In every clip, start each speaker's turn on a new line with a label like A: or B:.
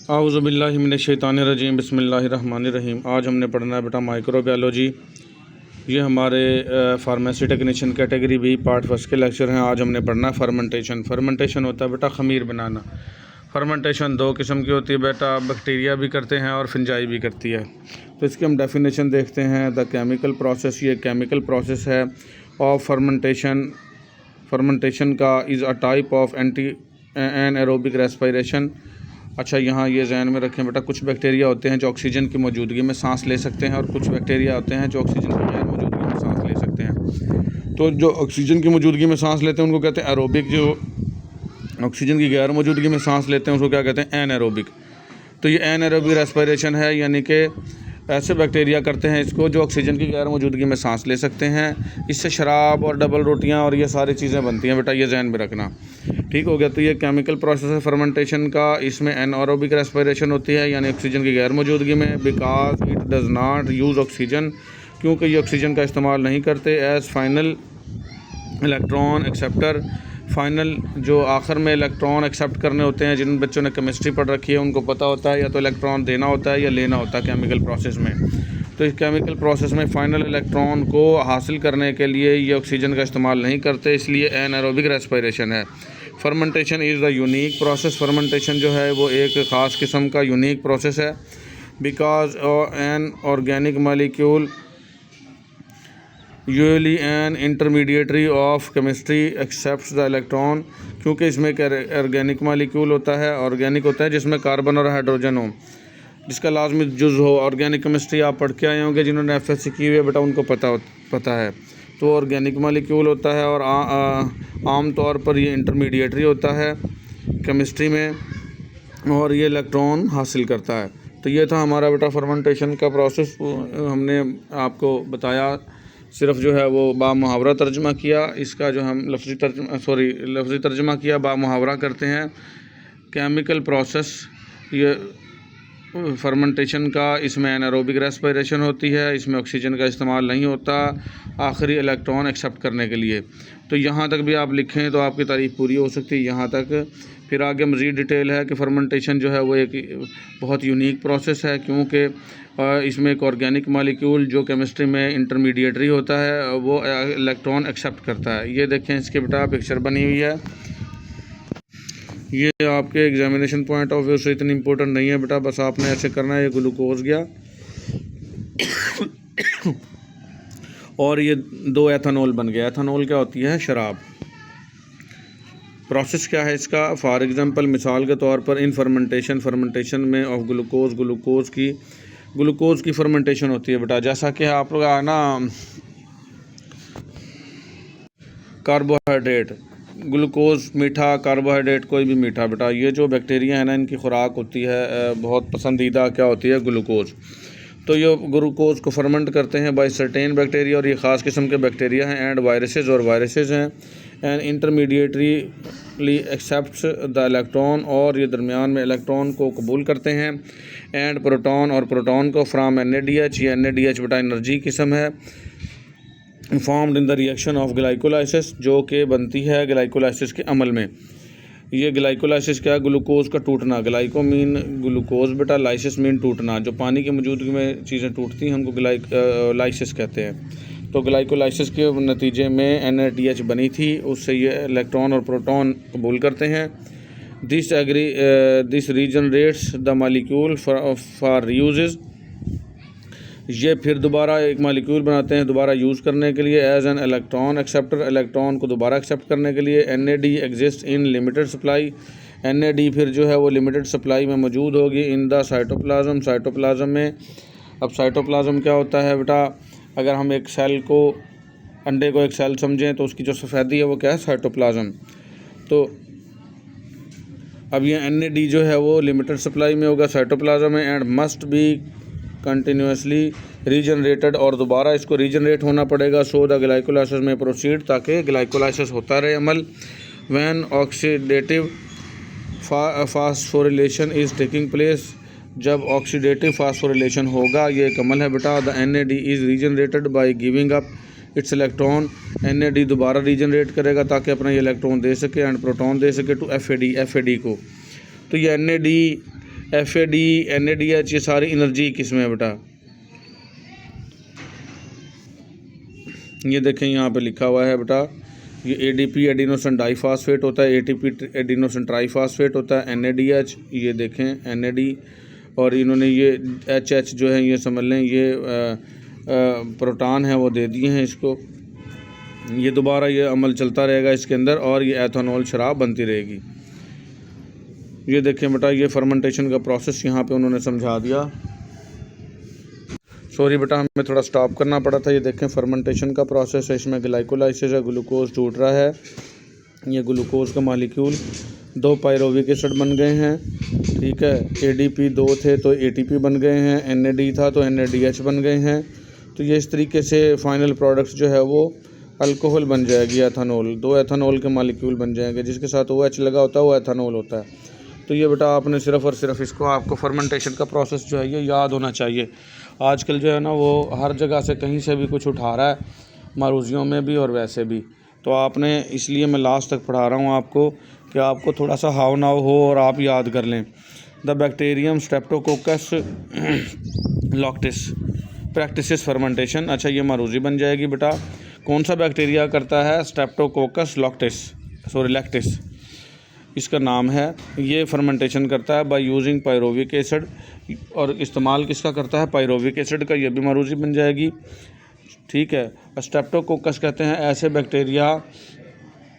A: आऊज़ुबिल्लाहि मिनश्शैतानिर्रजीम बिस्मिल्लाहिर्रहमानिर्रहीम। आज हमने पढ़ना है बेटा माइक्रोबायोलॉजी। ये हमारे pharmacy technician category B part first के लेक्चर हैं। आज हमने पढ़ना है फर्मेंटेशन। फर्मेंटेशन होता है बेटा ख़मीर बनाना। फर्मेंटेशन दो किस्म की होती है बेटा, बैक्टीरिया भी करते हैं और फंजाई भी करती है। तो इसकी हम डेफिनेशन देखते हैं। द केमिकल प्रोसेस, ये केमिकल प्रोसेस है ऑफ फर्मेंटेशन। फर्मेंटेशन का is a type of anaerobic respiration. अच्छा, यहाँ ये जहन में रखें बेटा, कुछ बैक्टीरिया होते हैं जो ऑक्सीजन की मौजूदगी में सांस ले सकते हैं और कुछ बैक्टीरिया होते हैं जो ऑक्सीजन की गैर मौजूदगी में सांस ले सकते हैं। तो जो ऑक्सीजन की मौजूदगी में सांस लेते हैं उनको कहते हैं एरोबिक, जो ऑक्सीजन की गैर मौजूदगी में सांस लेते हैं उसको क्या कहते हैं, एनारोबिक। तो ये एनारोबिक रेस्पिरेशन है, यानी कि ऐसे बैक्टीरिया करते हैं इसको जो ऑक्सीजन की गैर मौजूदगी में सांस ले सकते हैं। इससे शराब और डबल रोटियां और ये सारी चीज़ें बनती हैं बेटा, ये जहन में रखना। ठीक हो गया। तो ये केमिकल प्रोसेस है फर्मेंटेशन का। इसमें एनारोबिक रेस्पिरेशन होती है, यानी ऑक्सीजन की गैर मौजूदगी में। Because it does not use oxygen, क्योंकि ये ऑक्सीजन का इस्तेमाल नहीं करते। As final electron acceptor, final जो आखिर में इलेक्ट्रॉन एक्सेप्ट करने होते हैं। जिन बच्चों ने केमिस्ट्री पढ़ रखी है उनको पता होता है या तो इलेक्ट्रॉन देना होता है या लेना होता है केमिकल प्रोसेस में। तो इस केमिकल प्रोसेस में फ़ाइनल इलेक्ट्रॉन को हासिल करने के लिए ये ऑक्सीजन का इस्तेमाल नहीं करते, इसलिए एनारोबिक रेस्पिरेशन है। Fermentation is the unique process. Fermentation जो है वो एक ख़ास किस्म का यूनिक प्रोसेस है। Because an organic molecule usually an intermediary of chemistry accepts the electron, क्योंकि इसमें एक ऑर्गेनिक मालिक्यूल होता है, ऑर्गेनिक होता है जिसमें कार्बन और हाइड्रोजन हो, जिसका लाजमी जुज़ हो। ऑर्गेनिक केमिस्ट्री आप पढ़ के आए होंगे, जिन्होंने एफएससी की हुई है बेटा उनको पता है। तो ऑर्गेनिक मालिक्यूल होता है और आम तौर पर ये इंटरमीडिएटरी होता है केमिस्ट्री में और ये इलेक्ट्रॉन हासिल करता है। तो ये था हमारा बेटा फर्मेंटेशन का प्रोसेस। हमने आपको बताया, सिर्फ जो है वो बा मुहावरा तर्जमा किया। इसका जो हम लफ्ज़ी तर्जमा किया, बा मुहावरा करते हैं। केमिकल प्रोसेस ये फर्मेंटेशन का, इसमें एनारोबिक रेस्पिरेशन होती है, इसमें ऑक्सीजन का इस्तेमाल नहीं होता आखिरी इलेक्ट्रॉन एक्सेप्ट करने के लिए। तो यहाँ तक भी आप लिखें तो आपकी तारीफ़ पूरी हो सकती है यहाँ तक। फिर आगे मज़ीद डिटेल है कि फर्मेंटेशन जो है वो एक बहुत यूनिक प्रोसेस है, क्योंकि इसमें एक ऑर्गेनिक मालिक्यूल जो केमिस्ट्री में इंटरमीडिएटरी होता है वो इलेक्ट्रॉन एक्सेप्ट करता है। ये देखें, इसके बेटा पिक्चर बनी हुई है। ये आपके एग्जामिनेशन पॉइंट ऑफ व्यू से इतनी इंपॉर्टेंट नहीं है बेटा, बस आपने ऐसे करना है। ये ग्लूकोज गया और ये दो एथेनॉल बन गया। एथेनॉल क्या होती है, शराब। प्रोसेस क्या है इसका, फॉर एग्जांपल मिसाल के तौर पर इन फर्मेंटेशन में ऑफ ग्लूकोज की फर्मेंटेशन होती है बेटा। जैसा कि आप लोग ना कार्बोहाइड्रेट, ग्लूकोज मीठा, कार्बोहाइड्रेट कोई भी मीठा बेटा। ये जो बैक्टीरिया है ना, इनकी खुराक होती है बहुत पसंदीदा क्या होती है, ग्लूकोज। तो ये ग्लूकोज को फर्मेंट करते हैं बाय सर्टेन बैक्टीरिया, और ये ख़ास किस्म के बैक्टीरिया हैं। एंड वायरसेस हैं। And intermediately accepts the electron, और ये दरमियान में इलेक्ट्रॉन को कबूल करते हैं। एंड प्रोटॉन को फ्राम NADH। ये NADH बेटा एनर्जी किस्म है, formed in the reaction of glycolysis, जो कि बनती है ग्लाइकोलाइसिस के अमल में। ये ग्लाइकोलाइसिस क्या है, ग्लूकोज का टूटना। ग्लाइको मीन ग्लूकोज बेटा, लाइसिस मीन टूटना। जो पानी की मौजूदगी में चीज़ें टूटती हैं उनको ग्लाइकोलाइसिस कहते हैं। तो ग्लाइकोलाइसिस के नतीजे में NADH बनी थी, उससे ये इलेक्ट्रॉन और प्रोटॉन कबूल करते हैं। This regenerates the molecule for reuse. ये फिर दोबारा एक मालिक्यूल बनाते हैं दोबारा यूज़ करने के लिए। As an electron acceptor, electron को दोबारा एक्सेप्ट करने के लिए। NAD exist in limited supply. NAD फिर जो है वो लिमिटेड सप्लाई में मौजूद होगी इन द साइटोप्लाज्म में। अब साइटोप्लाज्म क्या होता है बेटा, अगर हम एक सेल को, अंडे को एक सेल समझें तो उसकी जो सफ़ेदी है वो क्या है, साइटोप्लाज्म। तो अब ये NAD जो है वो लिमिटेड सप्लाई में होगा साइटोप्लाज्म में। And must be continuously regenerated, और दोबारा इसको रीजनरेट होना पड़ेगा। सो द ग्लाइकोलाइसिस में प्रोसीड, ताकि ग्लाइकोलाइसिस होता रहे अमल। When oxidative phosphorylation is taking place, जब ऑक्सीडेटिव फास्फोरिलेशन होगा, ये एक अमल है बेटा। The NAD is regenerated by giving up its electron. NAD दोबारा रीजनरेट करेगा ताकि अपना ये इलेक्ट्रॉन दे सके एंड प्रोटॉन दे सके टू FAD को। तो ये NAD FAD, NADH, ये सारी एनर्जी किस्में है बेटा। ये देखें यहाँ पे लिखा हुआ है बेटा, ये ADP एडिनोसिन डाइफॉस्फेट होता है, ATP एडिनोसिन ट्राइफॉस्फेट होता है, NADH ये देखें NAD, और इन्होंने ये HH जो है ये समझ लें ये प्रोटॉन है वो दे दिए हैं इसको। ये दोबारा ये अमल चलता रहेगा इसके अंदर और ये एथेनॉल शराब बनती रहेगी। ये देखें बेटा, ये फर्मेंटेशन का प्रोसेस यहाँ पे उन्होंने समझा दिया। सॉरी बेटा, हमें थोड़ा स्टॉप करना पड़ा था। ये देखें फर्मेंटेशन का प्रोसेस है, इसमें ग्लाइकोलाइसिस है, ग्लूकोज टूट रहा है। ये ग्लूकोज का मालिक्यूल 2 पायरोविक एसिड बन गए हैं, ठीक है। ADP 2 थे तो ATP बन गए हैं, NAD था तो NADH बन गए हैं। तो ये इस तरीके से फाइनल प्रोडक्ट्स जो है वो अल्कोहल बन जाएगी, एथेनॉल। 2 एथेनॉल के मालिक्यूल बन जाएंगे, जिसके साथ OH लगा होता है वो एथेनॉल होता है। तो ये बेटा आपने सिर्फ़ और सिर्फ इसको, आपको फर्मेंटेशन का प्रोसेस जो है ये याद होना चाहिए। आजकल जो है ना वो हर जगह से कहीं से भी कुछ उठा रहा है, मारूजियों में भी और वैसे भी। तो आपने, इसलिए मैं लास्ट तक पढ़ा रहा हूँ आपको कि आपको थोड़ा सा हाव नाव हो और आप याद कर लें। The bacterium Streptococcus lactis practices fermentation. अच्छा, ये मारूजी बन जाएगी बेटा। कौन सा बैक्टीरिया करता है? स्ट्रेप्टोकोकस लैक्टिस इसका नाम है। ये फर्मेंटेशन करता है बाय यूजिंग पायरोविक एसिड, और इस्तेमाल किसका करता है? पायरोविक एसिड का। ये भी मारूजी बन जाएगी, ठीक है। स्ट्रेप्टोकोकस कहते हैं ऐसे बैक्टीरिया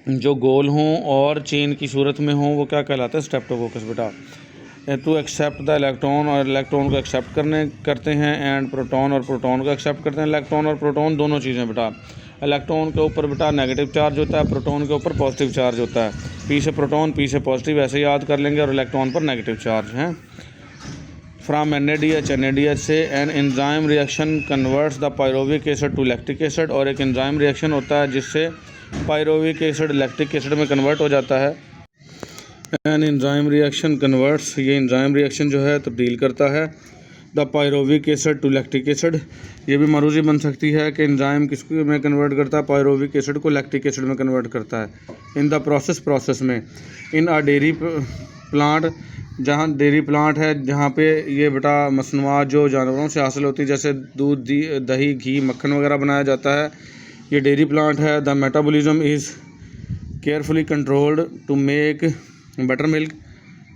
A: जो गोल हों और चेन की सूरत में हों, वो क्या कहलाता है? स्ट्रेप्टोकोकस बेटा। टू एक्सेप्ट द इलेक्ट्रॉन, और इलेक्ट्रॉन को एक्सेप्ट करते हैं, एंड प्रोटॉन, और प्रोटॉन को एक्सेप्ट करते हैं। इलेक्ट्रॉन और प्रोटॉन दोनों चीज़ें बेटा। इलेक्ट्रॉन के ऊपर बेटा नेगेटिव चार्ज होता है, प्रोटॉन के ऊपर पॉजिटिव चार्ज होता है। P से प्रोटॉन, P से पॉजिटिव, ऐसे याद कर लेंगे। और इलेक्ट्रॉन पर नेगेटिव चार्ज हैं। फ्राम NADH से an enzyme reaction converts the pyruvic acid to lactic acid, और एक एंजाइम रिएक्शन होता है जिससे पायरोविक एसिड लैक्टिक एसिड में कन्वर्ट हो जाता है। एन एंजाइम रिएक्शन कन्वर्ट्स, ये एंजाइम रिएक्शन जो है तब्दील करता है the pyruvic acid to lactic acid. ये भी मारूजी बन सकती है कि एंजाइम किसको में कन्वर्ट करता है? पायरोविक एसिड को लैक्टिक एसिड में कन्वर्ट करता है। इन द प्रोसेस में इन अ डेयरी प्लांट, जहाँ डेयरी प्लांट है जहाँ पे ये बेटा मसनूआत जो जानवरों से हासिल होती है, जैसे दूध, दही, घी, मक्खन वगैरह बनाया जाता है, ये डेयरी प्लांट है। The metabolism is carefully controlled to make buttermilk.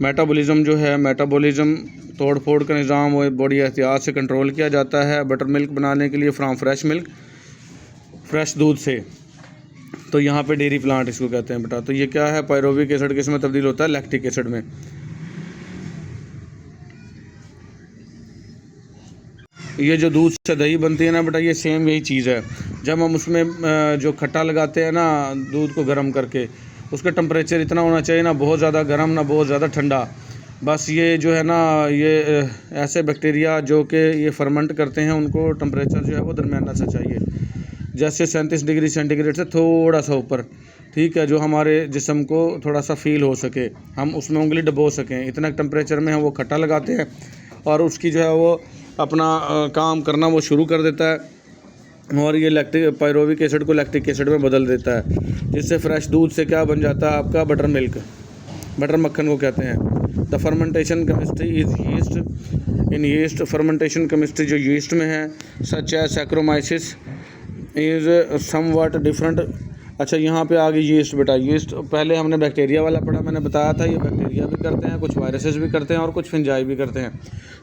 A: Metabolism जो है, मेटाबॉलिज्म तोड़ फोड़ का निज़ाम वो बड़ी एहतियात से कंट्रोल किया जाता है बटर मिल्क बनाने के लिए, फ्राम फ्रेश मिल्क, फ्रेश दूध से। तो यहाँ पे डेयरी प्लांट इसको कहते हैं बेटा। तो ये क्या है? पायरोविक एसिड किस में तब्दील होता है? लैक्टिक एसिड में। ये जो दूध से दही बनती है ना बेटा, ये सेम यही चीज़ है। जब हम उसमें जो खट्टा लगाते हैं ना दूध को गर्म करके, उसका टेम्परेचर इतना होना चाहिए, ना बहुत ज़्यादा गर्म ना बहुत ज़्यादा ठंडा। बस ये जो है ना, ये ऐसे बैक्टीरिया जो कि ये फर्मेंट करते हैं, उनको टेम्परेचर जो है वो दरमियाना सा चाहिए, जैसे 37 डिग्री सेंटीग्रेड से थोड़ा सा ऊपर, ठीक है, जो हमारे जिस्म को थोड़ा सा फील हो सके, हम उसमें उंगली डबो सकें, इतना टेम्परेचर में हम वो खट्टा लगाते हैं और उसकी जो है वो अपना काम करना वो शुरू कर देता है, और ये लैक्टिक पायरोविक एसिड को लैक्टिक एसिड में बदल देता है, जिससे फ्रेश दूध से क्या बन जाता है आपका? बटर मिल्क, बटर मक्खन को कहते हैं। The fermentation chemistry is yeast. In yeast fermentation chemistry जो यीस्ट में है, such as saccharomyces is somewhat different. अच्छा, यहाँ पे आ गई यीस्ट बेटा। यीस्ट पहले हमने बैक्टीरिया वाला पढ़ा, मैंने बताया था ये बैक्टीरिया भी करते हैं, कुछ वायरसेस भी करते हैं और कुछ फिंजाई भी करते हैं।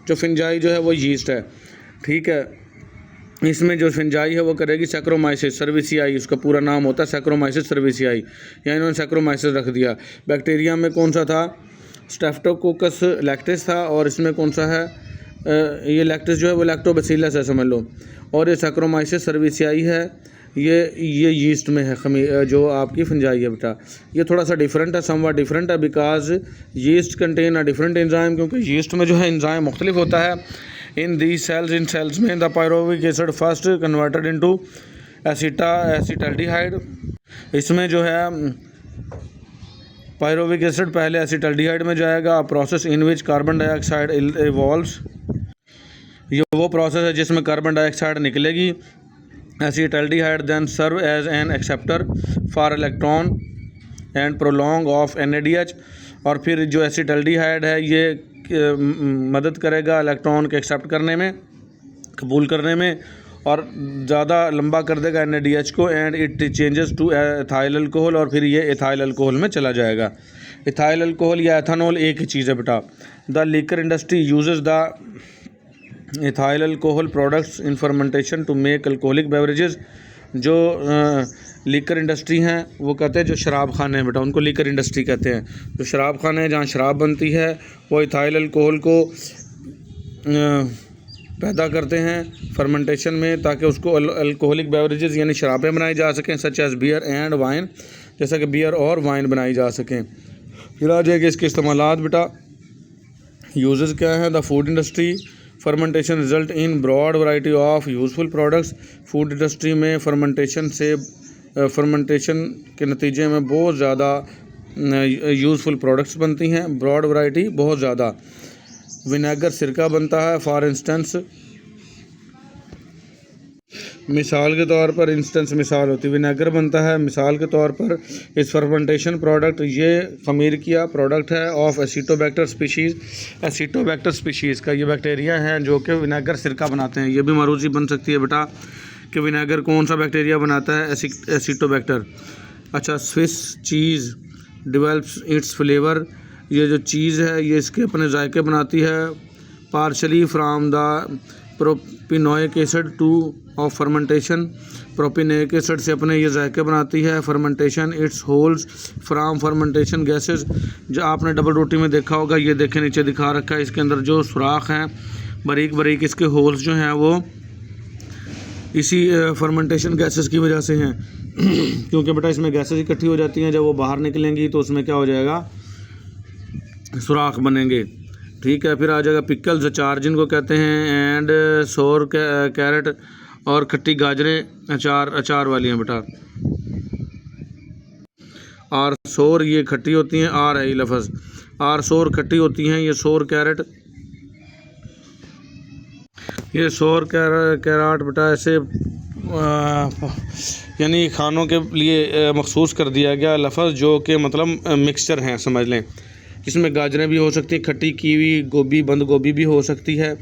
A: जो फिंजाई जो है वो यीस्ट है, ठीक है। इसमें जो फिंजाई है वो करेगी सैक्रोमाइसिस सर्विसियाई, उसका पूरा नाम होता है सैक्रोमाइसिस सर्विसियाई, या इन्होंने सैक्रोमाइसिस रख दिया। बैक्टीरिया में कौन सा था? स्ट्रेप्टोकोकस लैक्टिस था, और इसमें कौन सा है? ये लैक्टिस जो है वो लैक्टोबैसिलस है समझ लो, और ये सैक्रोमाइसिस सर्विसियाई है, ये यीस्ट में है, जो आपकी फिंजाई है बेटा। ये थोड़ा सा डिफरेंट है, समवट डिफरेंट है, because yeast contain a different enzyme, क्योंकि यीस्ट में जो है एंजाइम मुख्तलिफ होता है। इन सेल्स में the pyruvic acid first converted into acetaldehyde. इसमें जो है पायरोविक एसिड पहले एसिटाल्डिहाइड में जाएगा, process in which carbon dioxide evolves. ये वो प्रोसेस है जिसमें कार्बन डाइऑक्साइड निकलेगी। Acetaldehyde then serve as an acceptor for electron and prolong of NADH। और फिर जो एसिटाल्डिहाइड है ये मदद करेगा इलेक्ट्रॉन के एक्सेप्ट करने में, कबूल करने में, और ज़्यादा लंबा कर देगा NADH को, and it changes to ethyl alcohol, और फिर ये एथाइल अल्कोहल में चला जाएगा। एथाइल अल्कोहल या एथानॉल एक ही चीज़ है बेटा। The liquor industry uses the ethyl alcohol products in fermentation to make alcoholic beverages. जो लीकर इंडस्ट्री हैं वो कहते हैं जो शराब खाने हैं बेटा, उनको लीकर इंडस्ट्री कहते हैं। जो शराब खाने हैं जहाँ शराब बनती है वो एथाइल अल्कोहल को पैदा करते हैं फर्मेंटेशन में, ताकि उसको अल्कोहलिक बेवरेजेस यानी शराबें बनाई जा सकें, such as beer and wine, जैसा कि बियर और वाइन बनाई जा सकें। फिर आ जाएगा इसके इस्तेमालात बेटा। यूजेस क्या हैं? The food industry fermentation result in broad variety of useful products. Food industry में फर्मेंटेशन के नतीजे में बहुत ज़्यादा यूज़फुल प्रोडक्ट्स बनती हैं, ब्रॉड वैरायटी बहुत ज़्यादा। विनेगर सिरका बनता है, फॉर इंस्टेंस मिसाल के तौर पर, मिसाल होती है, विनेगर बनता है मिसाल के तौर पर। इस फर्मेंटेशन प्रोडक्ट ये खमीर किया प्रोडक्ट है of Acetobacter species. Acetobacter species का ये बैक्टीरिया हैं जो कि विनेगर सिरका बनाते हैं। ये भी मारूसी बन सकती है बेटा कि विनेगर कौन सा बैक्टीरिया बनाता है? एसिटोबैक्टर। अच्छा, Swiss cheese develops it's flavour. ये जो चीज़ है ये इसके अपने जायके बनाती है, partially from the propanoic acid two of fermentation. Propanoic acid से अपने ये जायके बनाती है। Fermentation it's holes from fermentation gases. जो आपने डबल रोटी में देखा होगा, ये देखे नीचे दिखा रखा है, इसके अंदर जो सुराख हैं बारीक बारीक इसके होल्स जो हैं वो इसी फर्मेंटेशन गैसेस की वजह से हैं क्योंकि बेटा इसमें गैसेस इकट्ठी हो जाती हैं, जब वो बाहर निकलेंगी तो उसमें क्या हो जाएगा? सुराख बनेंगे। ठीक है, फिर आ जाएगा पिकल्स, अचार जिनको कहते हैं, एंड सोर कैरेट और खट्टी गाजरें अचार वाली हैं बेटा। आर सोर ये खट्टी होती हैं, आर है लफ्ज़, आर सोर खट्टी होती हैं। ये सोर कैरेट, ये सोर कैरेट बेटा ऐसे यानी खानों के लिए मखसूस कर दिया गया लफ्ज़ जो कि मतलब मिक्सचर हैं, समझ लें। इसमें गाजरें भी हो सकती हैं, खट्टी कीवी, गोभी, बंद गोभी भी हो सकती है।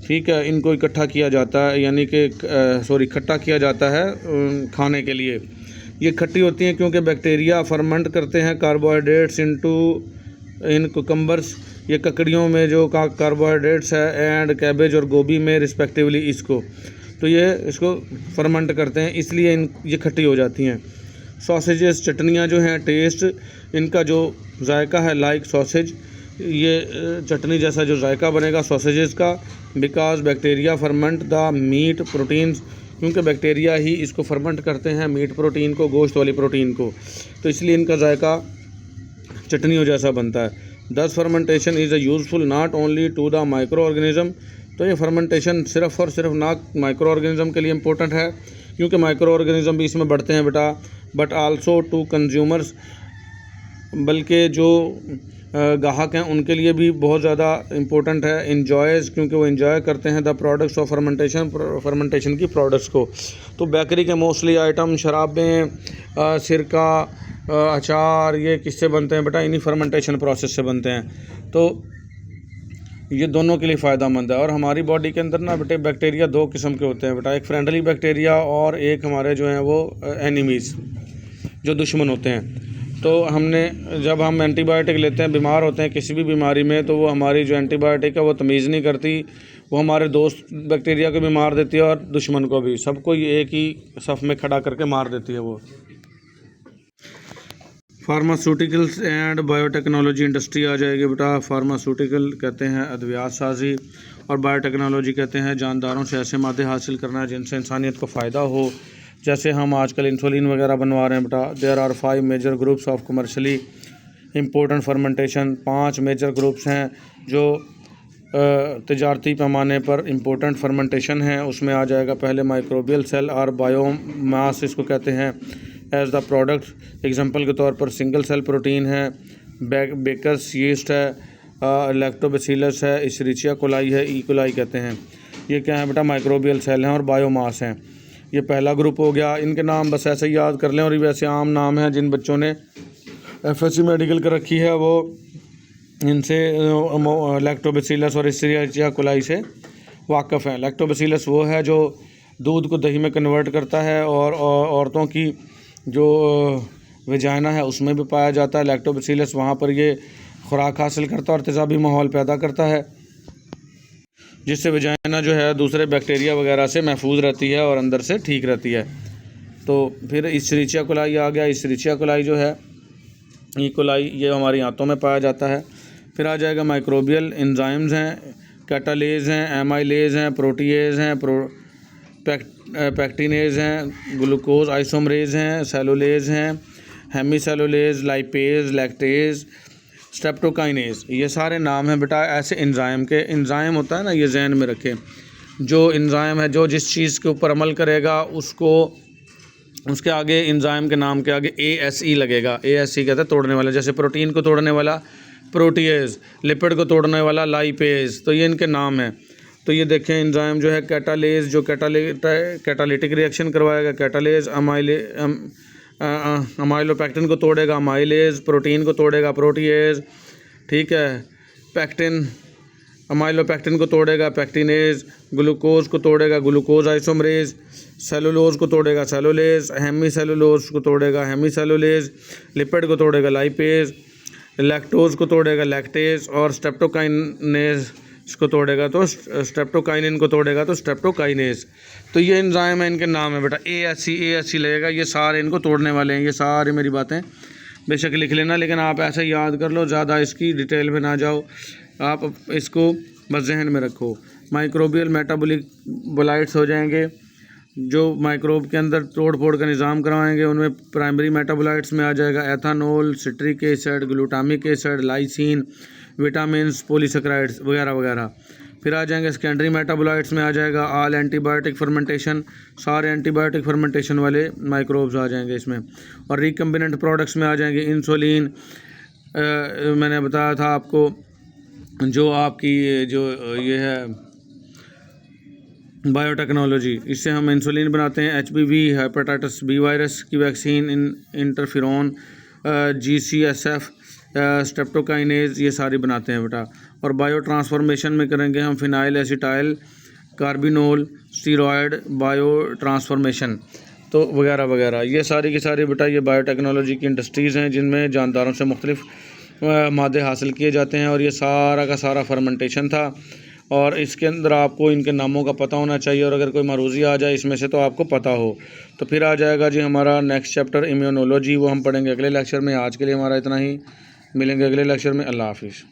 A: ठीक है, इनको इकट्ठा किया जाता है, यानी कि खट्टा किया जाता है खाने के लिए। ये खट्टी होती हैं क्योंकि बैक्टीरिया फर्मेंट करते हैं कार्बोहाइड्रेट्स इन कुकम्बर्स। ये ककड़ियों में जो कार्बोहाइड्रेट्स है, एंड कैबेज और गोभी में रिस्पेक्टिवली इसको, तो ये इसको फर्मेंट करते हैं, इसलिए ये खट्टी हो जाती हैं। सॉसेजेस, चटनियाँ जो हैं, टेस्ट इनका जो जायका है लाइक सॉसेज, ये चटनी जैसा जो जायका बनेगा सॉसेजेस का, because bacteria ferment the meat proteins, क्योंकि बैक्टीरिया ही इसको फर्मेंट करते हैं मीट प्रोटीन को, गोश्त वाली प्रोटीन को, तो इसलिए इनका जायका चटनियों जैसा बनता है। This fermentation is a useful not only to the microorganism. तो ये फर्मेंटेशन सिर्फ़ और सिर्फ ना माइक्रो ऑर्गेनिज़म के लिए इम्पोर्टेंट है, क्योंकि माइक्रो ऑर्गेनिज़म भी इसमें बढ़ते हैं बेटा, बट आल्सो टू कंज्यूमर्स, बल्कि जो ग्राहक हैं उनके लिए भी बहुत ज़्यादा इम्पोर्टेंट है। इन्जॉयज़, क्योंकि वो इन्जॉय करते हैं द प्रोडक्ट्स ऑफ फर्मेंटेशन की प्रोडक्ट्स को। तो बेकरी के मोस्टली आइटम, शराबें, सिरका, अचार, ये किससे बनते हैं बेटा? इन्हीं फर्मेंटेशन प्रोसेस से बनते हैं। तो ये दोनों के लिए फ़ायदेमंद है। और हमारी बॉडी के अंदर ना बेटे बैक्टीरिया दो किस्म के होते हैं बेटा, एक फ्रेंडली बैक्टीरिया और एक हमारे जो हैं वो एनिमीज़, जो दुश्मन होते हैं। तो जब हम एंटीबायोटिक लेते हैं, बीमार होते हैं किसी भी बीमारी में, तो वो हमारी जो एंटीबायोटिक है वो तमीज़ नहीं करती, वो हमारे दोस्त बैक्टीरिया को भी मार देती है और दुश्मन को भी, सबको एक ही सफ़ में खड़ा करके मार देती है वो। फार्मास्यूटिकल्स एंड बायोटेक्नोलॉजी इंडस्ट्री आ जाएगी बेटा। फार्मास्यूटिकल कहते हैं अद्वियात साजी, और बायोटेक्नोलॉजी कहते हैं जानदारों से ऐसे मादे हासिल करना जिनसे इंसानियत को फ़ायदा हो। जैसे हम आजकल इंसुलिन वगैरह बनवा रहे हैं बेटा। There are 5 major groups of commercially important fermentation. 5 major groups हैं जो तजारती पैमाने पर इम्पोर्टेंट फर्मेंटेशन है। उसमें आ जाएगा पहले माइक्रोबियल सेल और बायोमास, इसको कहते हैं एज द प्रोडक्ट। एग्जांपल के तौर पर सिंगल सेल प्रोटीन है, बेकर्स यीस्ट है, लैक्टोबैसिलस है, इशरिचिया कोलाई है, ई कोलाई कहते हैं। ये क्या है बेटा? माइक्रोबियल सेल हैं और बायोमास हैं। ये पहला ग्रुप हो गया। इनके नाम बस ऐसे ही याद कर लें, और ये वैसे आम नाम हैं जिन बच्चों ने FSC मेडिकल कर रखी है वो इनसे लैक्टोबैसिलस और एस्चेरिचिया कोलाई से वाक़फ़ हैं। लैक्टोबैसिलस वो है जो दूध को दही में कन्वर्ट करता है और औरतों की जो वेजाइना है उसमें भी पाया जाता है। लैक्टोबैसिलस वहाँ पर ये खुराक हासिल करता है और तेज़ाबी माहौल पैदा करता है, जिससे वेजाइना जो है दूसरे बैक्टीरिया वगैरह से महफूज रहती है और अंदर से ठीक रहती है। तो फिर एस्चेरिचिया कोलाई आ गया। एस्चेरिचिया कोलाई जो है ई कोलाई, ये हमारी आंतों में पाया जाता है। फिर आ जाएगा माइक्रोबियल एंजाइम्स हैं, कैटालेज हैं, एमाइलेज हैं, प्रोटीएज हैं, पैक्टिनेज हैं, ग्लूकोज आइसोमरेज हैं, सेलुलेज हैं, हेमीसेलुलेज, लाइपेज, लैक्टेज, स्ट्रेप्टोकाइनेज। ये सारे नाम हैं बेटा ऐसे एंजाइम के। एंजाइम होता है ना, ये जहन में रखें, जो एंजाइम है जो जिस चीज़ के ऊपर अमल करेगा उसको उसके आगे एंजाइम के नाम के आगे ASE लगेगा। ASE कहते हैं तोड़ने वाला। जैसे प्रोटीन को तोड़ने वाला प्रोटीएज, लिपिड को तोड़ने वाला लाइपेज, तो ये इनके नाम हैं। तो ये देखें एंजाइम जो है कैटालेज जो कैटालिटिक रिएक्शन करवाएगा, कैटालेज अमाइलोपेक्टिन को तोड़ेगा, अमाइलेज प्रोटीन को तोड़ेगा, प्रोटीएज, ठीक है, पैक्टिन अमाइलोपेक्टिन को तोड़ेगा, पैक्टिनेज, ग्लूकोज को तोड़ेगा, ग्लूकोज आइसोमरेज, सेलुलोज को तोड़ेगा, सेलुलेज, हेमीसेलुलोज को तोड़ेगा, हेमीसेलुलेज, लिपिड को तोड़ेगा, लाइपेज, लैक्टोज को तोड़ेगा, लैक्टेज, और स्ट्रेप्टोकाइनेज को तोड़ेगा तो स्ट्रेप्टोकाइनिन को तोड़ेगा तो स्ट्रेप्टोकाइनेज। तो ये एंजाइम है, इनके नाम है बेटा ASE लगेगा। ये सारे इनको तोड़ने वाले हैं। ये सारी मेरी बातें बेशक लिख लेना, लेकिन आप ऐसे याद कर लो, ज़्यादा इसकी डिटेल में ना जाओ, आप इसको बस जहन में रखो। माइक्रोबियल मेटाबॉलिक बोलाइट्स हो जाएंगे जो माइक्रोब के अंदर तोड़ फोड़ का निज़ाम करवाएंगे। उनमें प्राइमरी मेटाबोलाइट्स में आ जाएगा ethanol, citric acid, glutamic acid, lysine, vitamins, polysaccharides वगैरह वगैरह। फिर आ जाएंगे सेकेंडरी मेटाबोलाइट्स में आ जाएगा ऑल एंटीबायोटिक फर्मेंटेशन, सारे एंटीबायोटिक फर्मेंटेशन वाले माइक्रोब्स आ जाएंगे इसमें। और रिकम्बिनेंट प्रोडक्ट्स में आ जाएंगे इंसुलिन, मैंने बताया था आपको जो आपकी ये है बायोटेक्नोलॉजी, इससे हम इंसुलिन बनाते हैं। HPV हेपेटाइटिस बी वायरस की वैक्सीन, इंटरफेरॉन, GCSF, स्ट्रेप्टोकाइनेज, ये सारी बनाते हैं बेटा। और बायो ट्रांसफॉर्मेशन में करेंगे हम phenyl acetyl carbinol, steroid bio transformation, तो वगैरह वगैरह। ये सारी की सारी बेटा ये बायोटेक्नोलॉजी की इंडस्ट्रीज़ हैं जिनमें जानदारों से मुख्तलिफ मादे हासिल किए जाते हैं। और ये सारा का सारा फर्मेंटेशन था, और इसके अंदर आपको इनके नामों का पता होना चाहिए। और अगर कोई मरूज़ी आ जाए इसमें से तो आपको पता हो। तो फिर आ जाएगा जी हमारा नेक्स्ट चैप्टर इम्यूनोलॉजी, वो हम पढ़ेंगे अगले लेक्चर में। आज के लिए हमारा इतना ही, मिलेंगे अगले लेक्चर में। अल्लाह हाफिज़।